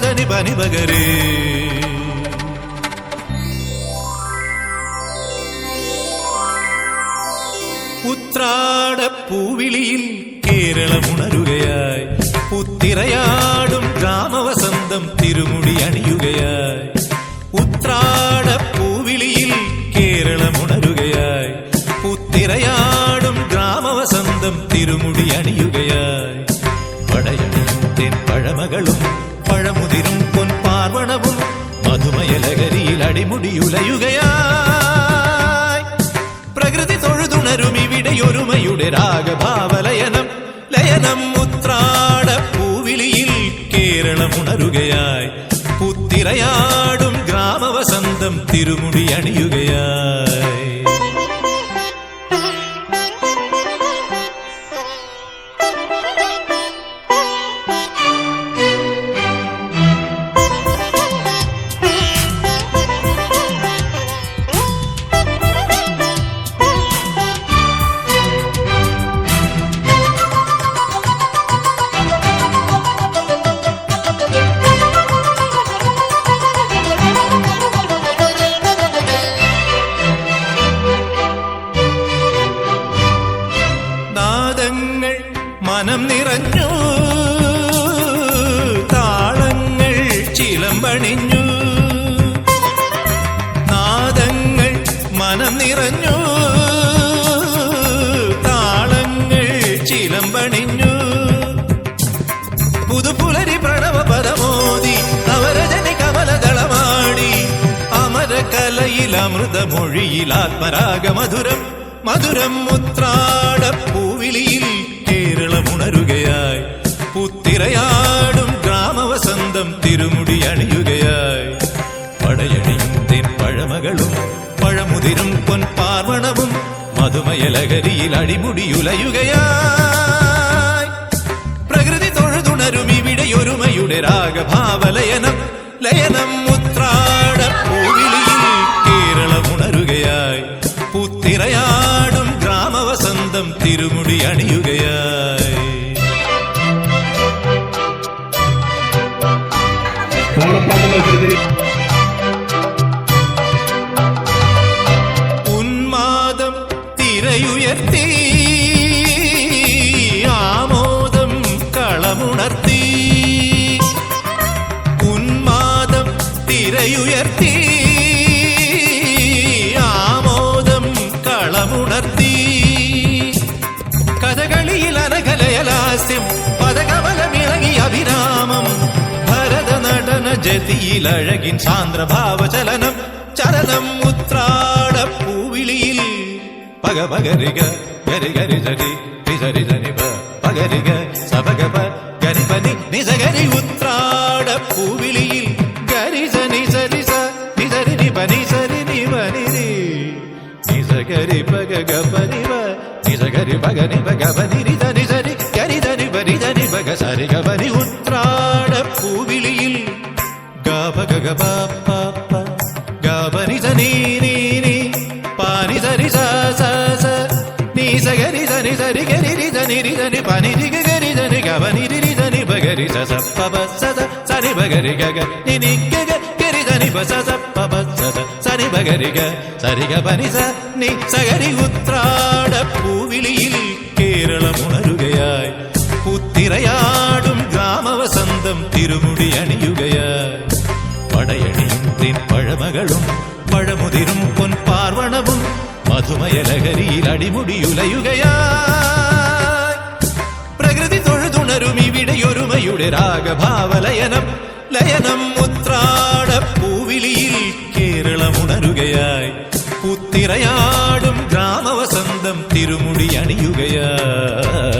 ധനി പനി പകരേ. ഉത്രാടപ്പൂവിളിയിൽ കേരളമുണരുകയായി, പുത്തിരയാടും ഗ്രാമവസന്തം തിരുമുടി അണിയുകയായി. ഉത്രാടപ്പൂവിളിയിൽ കേരളമുണരുകയായി, പുത്തിരയാടും ഗ്രാമവസന്തം തിരുമുടി അണിയുകയായി. പടയണിയും തെൻ പഴമകളും പഴമുതിരും പൊൻപാർവണവും മധുമയലകരിയിൽ അടിമുടിയുലയുകയായി. പ്രകൃതി തൊഴുതുണരും ഇവിടെയൊരുമയുടെ രാഗഭാവലയനം ലയനം. ഉത്രാടപ്പൂവിളിയിൽ കേരളമുണരുകയായി, പുത്തിരയാടും ഗ്രാമവസന്തം തിരുമുടി അണിയുകയായി. മനം നിറഞ്ഞു, താളങ്ങൾ ചിലമ്പണിഞ്ഞു. നാദങ്ങൾ മനം നിറഞ്ഞു, താളങ്ങൾ ചിലമ്പണിഞ്ഞു. പുതുപുലരി പ്രണവ പദമോദി നവരജനി കമലദളമാടി. അമരകലയിൽ അമൃതമൊഴിയിൽ ആത്മരാഗമധുരം മധുരം. ഉത്രാടപ്പൂവിളിയിൽ കേരളമുണരുകയായി, പുത്തിരയാടും ഗ്രാമവസന്തം തിരുമുടി അണിയുകയായി. പടയണിയും തെൻ പഴമകളും പഴമുതിരും പൊൻപാർവണവും മധുമയലകരിയിൽ അടിമുടിയുലയുകയായി. പ്രകൃതി തൊഴുതുണരും ഇവിടെയൊരുമയുടെ രാഗഭാവലയനം ലയനം. ഉത്രാടപ്പൂവിളിയിൽ കേരളമുണരുകയായി, പുത്തിരയാടും ഗ്രാമവസന്തം തിരുമുടി അണിയുകയായി. ഉന്മാദം തിരയുയർത്തി, ആമോദം കളമുണർത്തി. ഉന്മാദം തിരയുയർത്തി, ആമോദം കളമുണർത്തി. കഥകളിയിൽ അനകലയലാസ്യം പദകമലമിളകിയ അഭിരാമം. ഭരതനടന ജതിയിൽ അഴകിൻ സാന്ദ്രഭാവചലനം ചലനം. ഉത്രാടപ്പൂവിളിയിൽ പഗപഗരിക ഗരി ഗരി ജരി നിസരി ജനിപ പഗരിക സപഗപ ഗരിപനി നിസഗരി. ഉത്രാടപ്പൂവിളിയിൽ ഗരി സനി സരി സ നിസരി നിപ നിസരി നിപ നിരി നിസഗരി പഗപനിവ നിസഗരി പഗനി പഗപനി ധനി സരി ഗരി ധനി പരി ധനി പഗ സരി ഗപനി. ഉത്രാടപ്പൂവിളിയിൽ ഗപ ഗപ പ ഗപനി ധനി നീ നീ പാനി സരി സ സ സ നീ സഗരി ധനി സരി ഗരി രി ധനി രി ധനി പാനി രി ഗരി ധനി ഗപനി രി ധനി പഗരി സ സ പ പ സ സ സനി പഗരി ഗഗ നി നി ഗഗ ഗരി ധനി പ സ സ പ പ സ സ സനി പഗരി ഗ സരി ഗപനി സ നി സഗരി. ഉത്രാടപ്പൂവിളിയിൽ കേരളമുണരുകയായി, പുത്തിരയാടും ഗ്രാമവസന്തം തിരുമുടി അണിയുകയായി. പടയണിയും തെൻ പഴമകളും പഴമുതിരും പൊൻപാർവണവും മധുമയലകരിയിൽ അടിമുടിയുലയുകയായി. പ്രകൃതി തൊഴുതുണരും ഇവിടെയൊരുമയുടെ രാഗഭാവലയനം ലയനം. ഉത്രാടപ്പൂവിളിയിൽ കേരളമുണരുകയായി, പുത്തിരയാടും ഗ്രാമവസന്തം തിരുമുടി അണിയുകയായി.